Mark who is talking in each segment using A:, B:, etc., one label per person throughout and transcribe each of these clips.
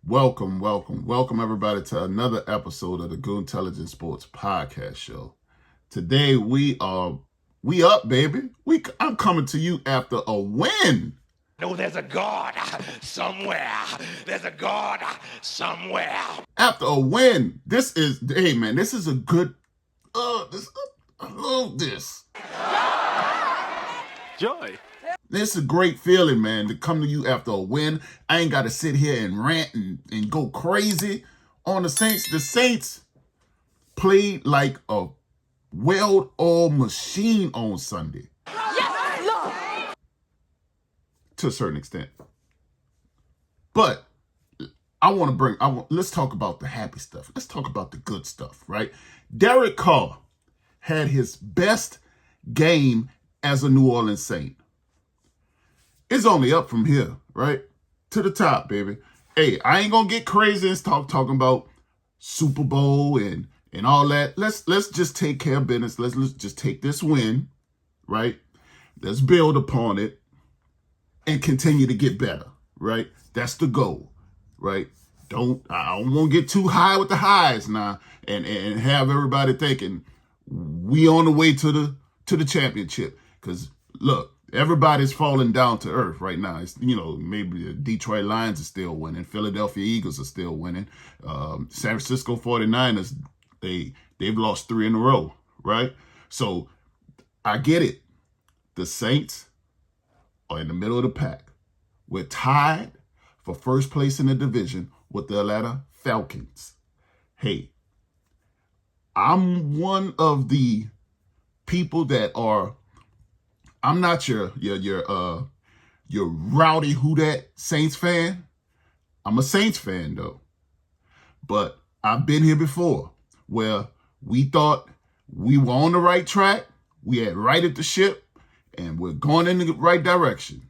A: Welcome everybody to another episode of the Goon Intelligence Sports Podcast Show. Today we up, baby. I'm coming to you after a win.
B: No, there's a God somewhere. There's a God somewhere.
A: After a win. This is a good I love this.
C: Joy.
A: This is a great feeling, man, to come to you after a win. I ain't got to sit here and rant and go crazy on the Saints. The Saints played like a well-oiled machine on Sunday.
D: Yes, Lord.
A: To a certain extent. But let's talk about the happy stuff. Let's talk about the good stuff, right? Derek Carr had his best game as a New Orleans Saint. It's only up from here, right? To the top, baby. Hey, I ain't gonna get crazy and talking about Super Bowl and all that. Let's just take care of business. Let's just take this win, right? Let's build upon it and continue to get better, right? That's the goal, right? I don't want to get too high with the highs now and have everybody thinking we on the way to the championship. Because look, everybody's falling down to earth right now. It's, maybe the Detroit Lions are still winning. Philadelphia Eagles are still winning. San Francisco 49ers, they've lost 3 in a row, right? So I get it. The Saints are in the middle of the pack. We're tied for first place in the division with the Atlanta Falcons. Hey, I'm one of the people that are, I'm not your rowdy who dat Saints fan. I'm a Saints fan though. But I've been here before where we thought we were on the right track. We had righted the ship and we're going in the right direction.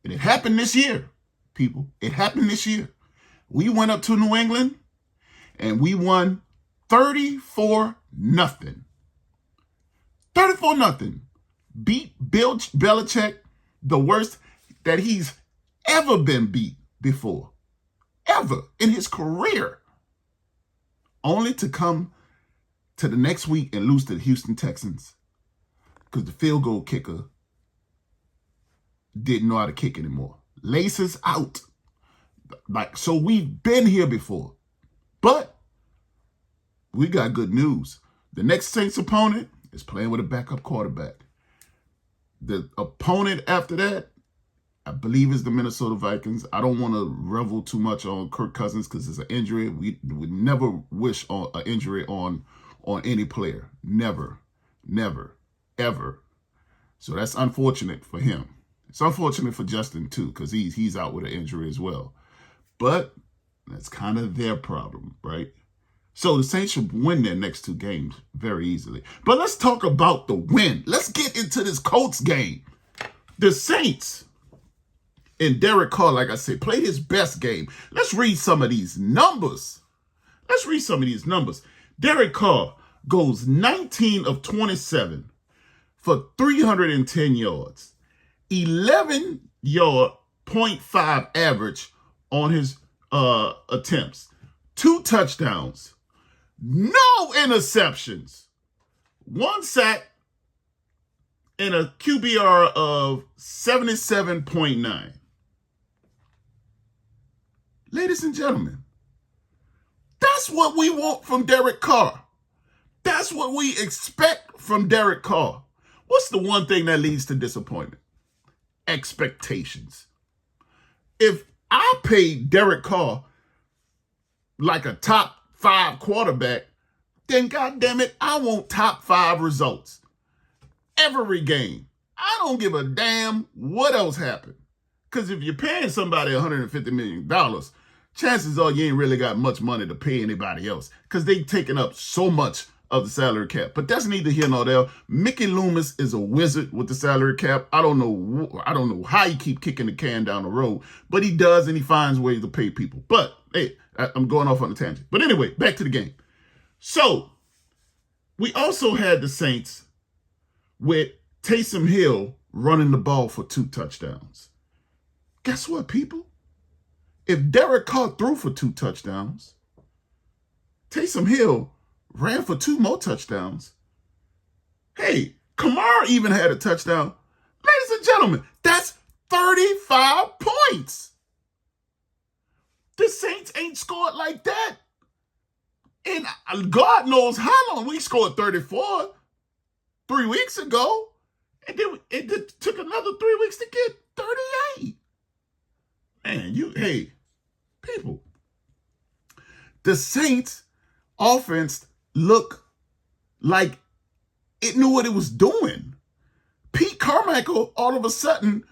A: And it happened this year, people. It happened this year. We went up to New England and we won 34-0. 34-0. Beat Bill Belichick, the worst that he's ever been beat before. Ever in his career. Only to come to the next week and lose to the Houston Texans because the field goal kicker didn't know how to kick anymore. Laces out. So we've been here before. But we got good news. The next Saints opponent is playing with a backup quarterback. The opponent after that, I believe, is the Minnesota Vikings. I don't want to revel too much on Kirk Cousins because it's an injury. We would never wish on an injury on any player. Never, ever. So that's unfortunate for him. It's unfortunate for Justin too because he's out with an injury as well. But that's kind of their problem, right? So the Saints should win their next 2 games very easily. But let's talk about the win. Let's get into this Colts game. The Saints and Derek Carr, like I said, played his best game. Let's read some of these numbers. Derek Carr goes 19 of 27 for 310 yards. 11-yard, 0.5 average on his attempts. 2 touchdowns. No interceptions. 1 sack and a QBR of 77.9. Ladies and gentlemen, that's what we want from Derek Carr. That's what we expect from Derek Carr. What's the one thing that leads to disappointment? Expectations. If I paid Derek Carr like a top 5 quarterback, then goddamn it, I want top 5 results. Every game. I don't give a damn what else happened. Because if you're paying somebody $150 million, chances are you ain't really got much money to pay anybody else. Because they taking up so much of the salary cap. But that's neither here nor there. Mickey Loomis is a wizard with the salary cap. I don't know how he keep kicking the can down the road, but he does, and he finds ways to pay people. But hey, I'm going off on a tangent. But anyway, back to the game. So we also had the Saints with Taysom Hill running the ball for 2 touchdowns. Guess what, people? if Derek Carr threw for 2 touchdowns, Taysom Hill ran for 2 more touchdowns. Hey, Carr even had a touchdown. Ladies and gentlemen, that's 35 points. The Saints ain't scored like that. And God knows how long. We scored 34 3 weeks ago. And then it took another 3 weeks to get 38. Man, hey, people. The Saints offense looked like it knew what it was doing. Pete Carmichael all of a sudden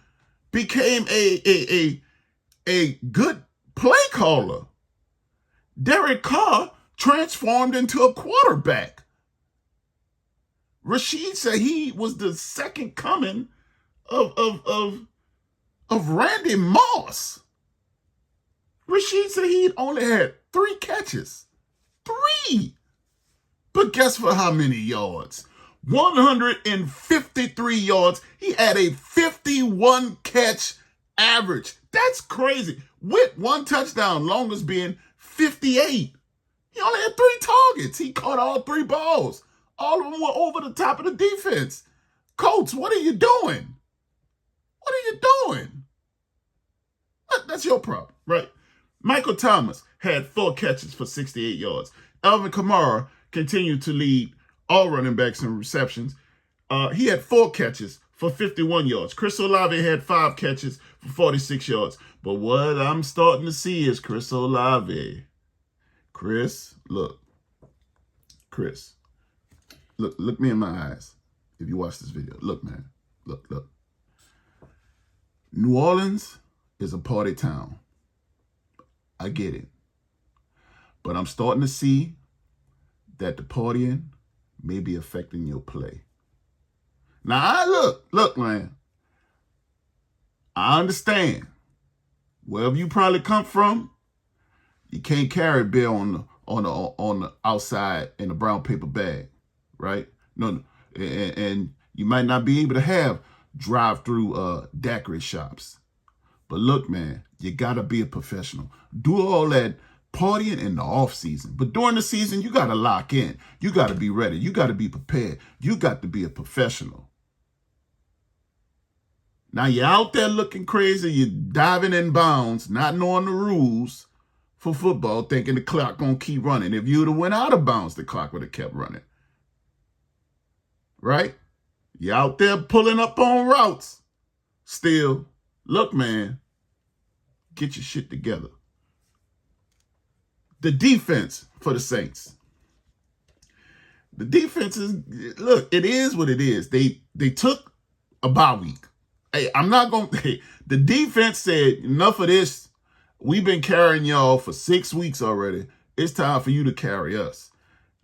A: became a good play caller. Derek Carr transformed into a quarterback. Rasheed Shaheed was the second coming of Randy Moss. Rasheed Shaheed only had 3 catches. 3. But guess for how many yards? 153 yards. He had a 51 catch average. That's crazy. With 1 touchdown, longest being 58. He only had 3 targets. He caught all 3 balls. All of them were over the top of the defense. Colts, what are you doing? What are you doing? That's your problem, right? Michael Thomas had 4 catches for 68 yards. Alvin Kamara continued to lead all running backs in receptions. He had 4 catches for 51 yards. Chris Olave had 5 catches for 46 yards. But what I'm starting to see is Chris Olave. Chris, look, look me in my eyes. If you watch this video, look, man, look. New Orleans is a party town. I get it. But I'm starting to see that the partying may be affecting your play. Now, look, man. I understand. Wherever you probably come from, you can't carry beer on the outside in a brown paper bag, right? No, and you might not be able to have drive-through daiquiri shops. But look, man, you gotta be a professional. Do all that partying in the off season, but during the season, you gotta lock in. You gotta be ready. You gotta be prepared. You got to be a professional. Now you're out there looking crazy. You're diving in bounds, not knowing the rules for football, thinking the clock gonna keep running. If you would have went out of bounds, the clock would have kept running. Right? You're out there pulling up on routes. Still, look, man, get your shit together. The defense for the Saints. The defense is, look, it is what it is. They took a bye week. Hey, the defense said, enough of this. We've been carrying y'all for 6 weeks already. It's time for you to carry us.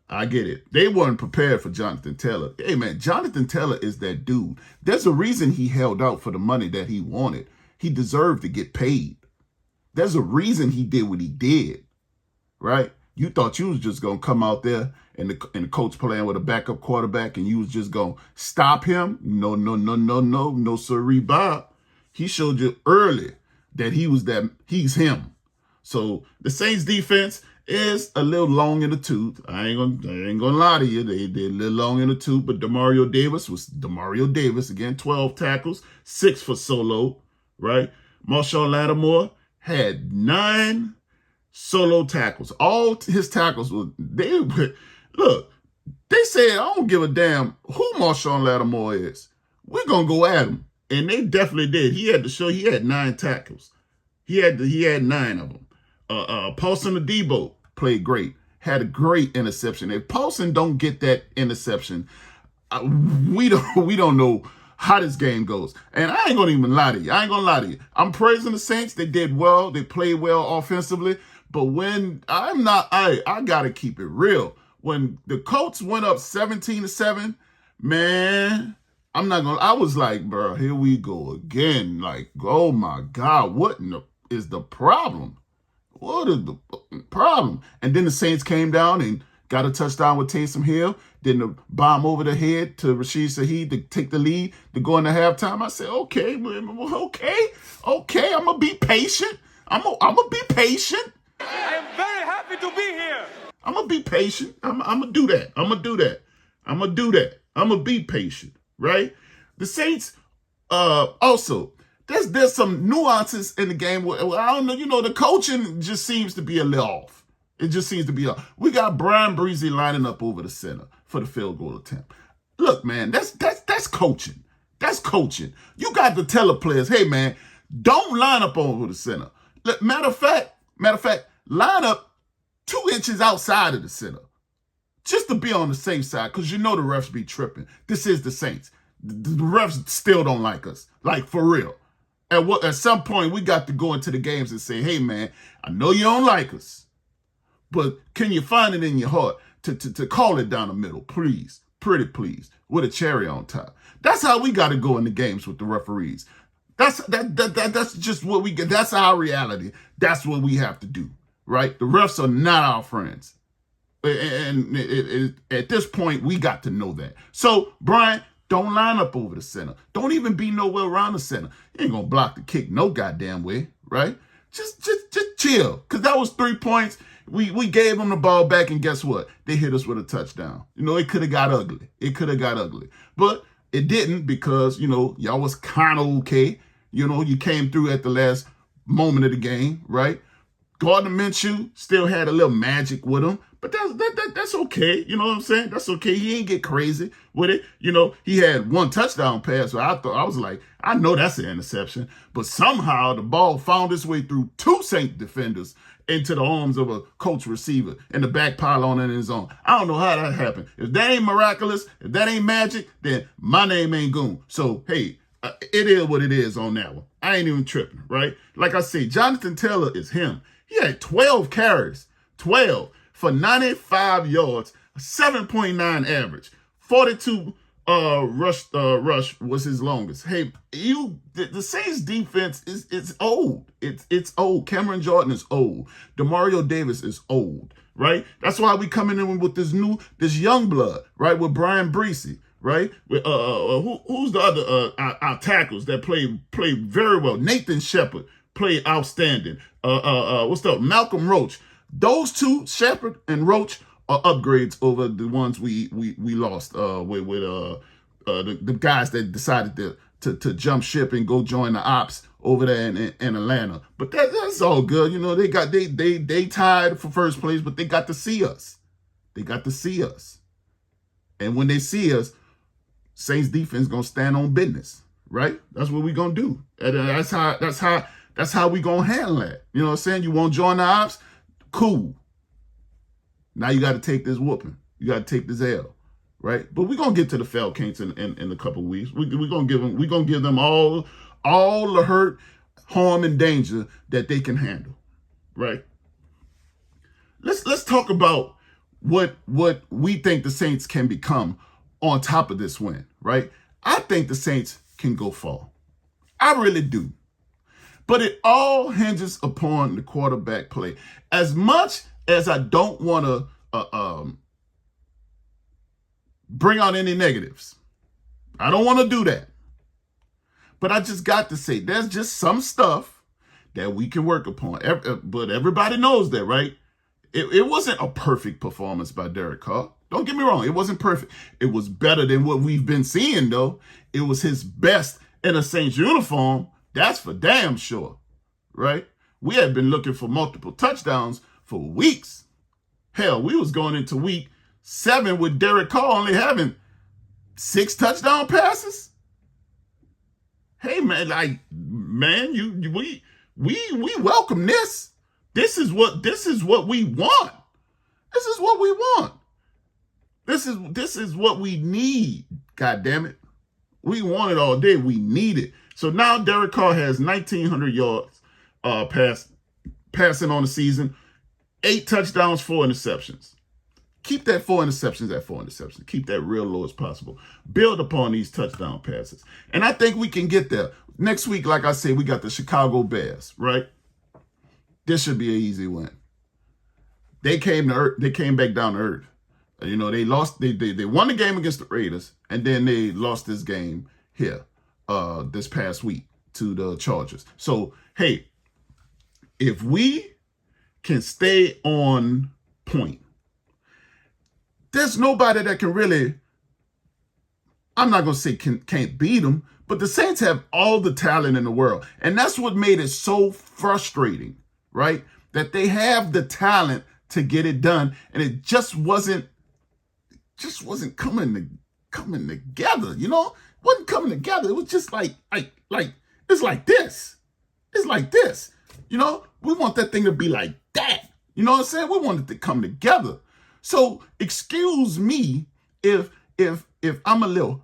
A: I get it. They weren't prepared for Jonathan Taylor. Hey, man, Jonathan Taylor is that dude. There's a reason he held out for the money that he wanted. He deserved to get paid. There's a reason he did what he did, right? You thought you was just going to come out there and the coach playing with a backup quarterback and you was just going to stop him? No, sirree, Bob. He showed you early that he's him. So the Saints defense is a little long in the tooth. I ain't gonna lie to you. They're a little long in the tooth, but Demario Davis, again, 12 tackles, 6 for solo, right? Marshawn Lattimore had 9 solo tackles. All his tackles look, they said, I don't give a damn who Marshawn Lattimore is. We're gonna go at him. And they definitely did. He had 9 tackles. He had 9 of them. Paulson Adebo played great. Had a great interception. If Paulson don't get that interception, we don't know how this game goes. And I ain't gonna even lie to you. I'm praising the Saints. They did well. They played well offensively. But when I gotta keep it real. When the Colts went up 17-7, man, I was like, bro, here we go again. Like, oh my God, what is the problem? What is the problem? And then the Saints came down and got a touchdown with Taysom Hill. Then the bomb over the head to Rasheed Shaheed to take the lead to go into halftime. I said, okay, I'm going to be patient. I'm gonna be patient.
D: I am very happy to be here.
A: I'm gonna be patient. I'm gonna do that. I'm gonna do that. I'm gonna do that. I'm gonna be patient, right? The Saints, also, there's some nuances in the game where I don't know. You know, the coaching just seems to be a little off. It just seems to be off. We got Brian Breezy lining up over the center for the field goal attempt. Look, man, that's coaching. That's coaching. You got to tell the players, hey, man, don't line up over the center. Matter of fact, line up 2 inches outside of the center, just to be on the safe side, because you know the refs be tripping. This is the Saints. The refs still don't like us, like for real. At some point, we got to go into the games and say, hey, man, I know you don't like us, but can you find it in your heart to call it down the middle, please, pretty please, with a cherry on top? That's how we got to go in the games with the referees. That's just what we get. That's our reality. That's what we have to do, right? The refs are not our friends. And at this point, we got to know that. So, Brian, don't line up over the center. Don't even be nowhere around the center. You ain't going to block the kick no goddamn way, right? Just chill, because that was 3 points. We gave them the ball back, and guess what? They hit us with a touchdown. You know, it could have got ugly. But it didn't, because, you know, y'all was kind of okay. You know, you came through at the last moment of the game, right? Gardner Minshew still had a little magic with him, but that's okay. You know what I'm saying? That's okay. He ain't get crazy with it. You know, he had 1 touchdown pass, so I was like, I know that's an interception, but somehow the ball found its way through 2 Saint defenders into the arms of a Colts receiver and the back pylon in his own. I don't know how that happened. If that ain't miraculous, if that ain't magic, then my name ain't Goon. So, hey, it is what it is on that one. I ain't even tripping, right? Like I say, Jonathan Taylor is him. He had 12 carries, 12 for 95 yards, 7.9 average, 42 rush was his longest. Hey, the Saints defense is old. It's old. Cameron Jordan is old. Demario Davis is old, right? That's why we coming in with this young blood, right? With Brian Breezy, right? With who's the other our tackles that play very well? Nathan Shepard played outstanding. What's up? Malcolm Roach. Those 2, Shepard and Roach, are upgrades over the ones we lost with the guys that decided to jump ship and go join the ops over there in Atlanta. But that's all good. You know, they tied for first place, but they got to see us. And when they see us, Saints defense gonna stand on business, right? That's what we gonna do. And that's how we gonna handle that. You know what I'm saying? You won't join the ops? Cool. Now you got to take this whooping. You got to take this L, right? But we're gonna get to the Falcons in a couple of weeks. We're gonna give them all the hurt, harm, and danger that they can handle, right? Let's talk about what we think the Saints can become on top of this win, right? I think the Saints can go far. I really do. But it all hinges upon the quarterback play. As much as I don't want to bring out any negatives, I don't want to do that. But I just got to say, there's just some stuff that we can work upon. But everybody knows that, right? It wasn't a perfect performance by Derek Carr. Don't get me wrong. It wasn't perfect. It was better than what we've been seeing, though. It was his best in a Saints uniform. That's for damn sure, right? We had been looking for multiple touchdowns for weeks. Hell, we was going into week 7 with Derek Carr only having 6 touchdown passes. Hey, man, we welcome this. This is what we want. This is what we want. This is what we need. God damn it. We want it all day. We need it. So now Derek Carr has 1,900 yards passing on the season, 8 touchdowns, 4 interceptions. Keep that 4 interceptions at 4 interceptions. Keep that real low as possible. Build upon these touchdown passes. And I think we can get there. Next week, like I say, we got the Chicago Bears, right? This should be an easy win. They came back down to earth. You know, they lost. They won the game against the Raiders, and then they lost this game here this past week to the Chargers. So, hey, If we can stay on point, there's nobody that can really, I'm not going to say can't beat them, but the Saints have all the talent in the world. And that's what made it so frustrating, right? That they have the talent to get it done, and it just wasn't coming together, you know? It wasn't coming together. It was just like it's like this. It's like this. You know, we want that thing to be like that. You know what I'm saying? We want it to come together. So excuse me if I'm a little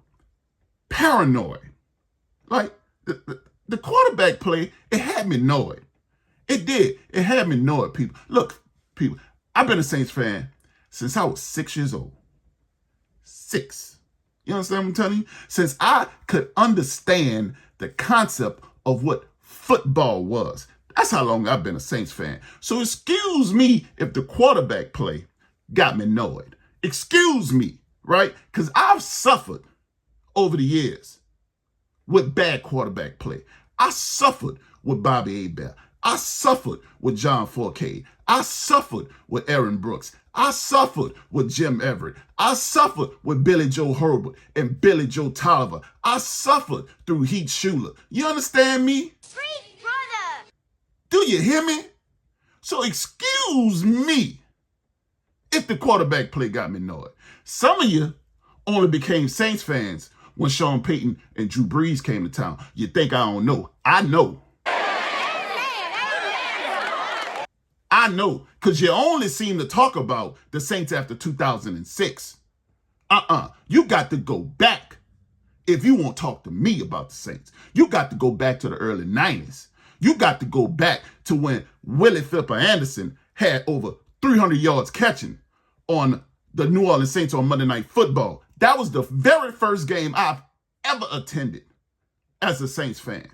A: paranoid. Like the quarterback play, it had me annoyed. It did. It had me annoyed, people. Look, people, I've been a Saints fan since I was 6 years old. 6. You understand what I'm telling you? Since I could understand the concept of what football was. That's how long I've been a Saints fan. So excuse me if the quarterback play got me annoyed. Excuse me, right? Because I've suffered over the years with bad quarterback play. I suffered with Bobby Hebert. I suffered with John Fourcade. I suffered with Aaron Brooks. I suffered with Jim Everett. I suffered with Billy Joe Herbert and Billy Joe Tolliver. I suffered through Heath Shuler. You understand me?
C: Preach, brother!
A: Do you hear me? So excuse me if the quarterback play got me annoyed. Some of you only became Saints fans when Sean Payton and Drew Brees came to town. You think I don't know? I know. I know, because you only seem to talk about the Saints after 2006. You got to go back if you want to talk to me about the Saints. You got to go back to the early 90s. You got to go back to when Willie Flipper Anderson had over 300 yards catching on the New Orleans Saints on Monday Night Football. That was the very first game I've ever attended as a Saints fan.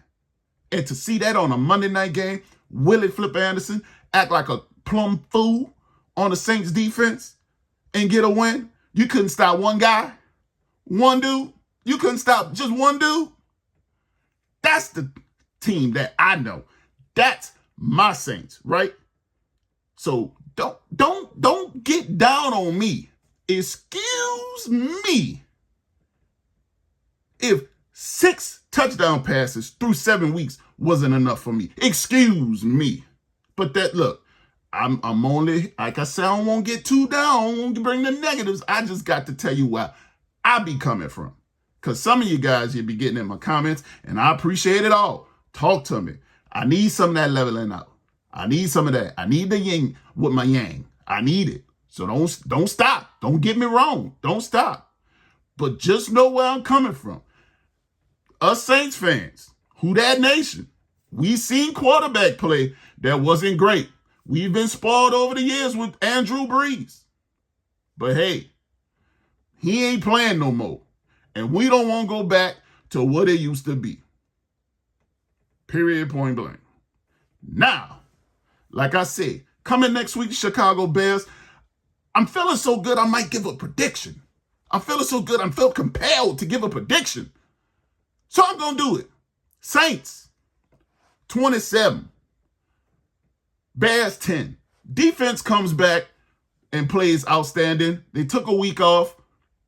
A: And to see that on a Monday night game, Willie Flipper Anderson act like a plumb fool on the Saints defense and get a win. You couldn't stop one guy, one dude. You couldn't stop just one dude. That's the team that I know. That's my Saints, right? So don't get down on me. Excuse me if 6 touchdown passes through 7 weeks wasn't enough for me. Excuse me. But that, look, I'm only, like I said, I don't want to get too down. I don't want to bring the negatives. I just got to tell you where I be coming from. Because some of you guys, you'll be getting in my comments, and I appreciate it all. Talk to me. I need some of that leveling out. I need some of that. I need the yin with my yang. I need it. So don't stop. Don't get me wrong. Don't stop. But just know where I'm coming from. Us Saints fans, Who Dat Nation, we seen quarterback play that wasn't great. We've been spoiled over the years with Andrew Brees. But hey, he ain't playing no more. And we don't want to go back to what it used to be. Period, point blank. Now, like I said, coming next week, Chicago Bears, I'm feeling so good I might give a prediction. I'm feeling so good I'm felt compelled to give a prediction. So I'm going to do it. Saints, 27. Bears, 10. Defense comes back and plays outstanding. They took a week off.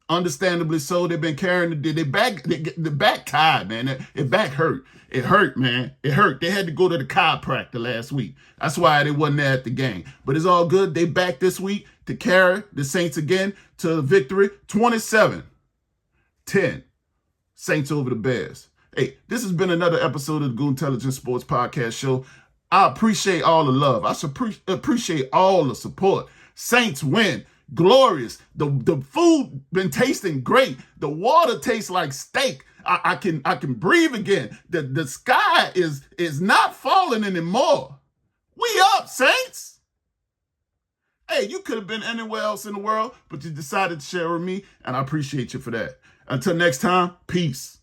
A: Understandably so. They've been carrying the back tied, man. It back hurt. It hurt, man. It hurt. They had to go to the chiropractor last week. That's why they wasn't there at the game. But it's all good. They back this week to carry the Saints again to victory. 27-10. Saints over the Bears. Hey, this has been another episode of the Goon Intelligence Sports Podcast Show. I appreciate all the love. I appreciate all the support. Saints win. Glorious. The food been tasting great. The water tastes like steak. I can breathe again. The sky is not falling anymore. We up, Saints. Hey, you could have been anywhere else in the world, but you decided to share with me, and I appreciate you for that. Until next time, peace.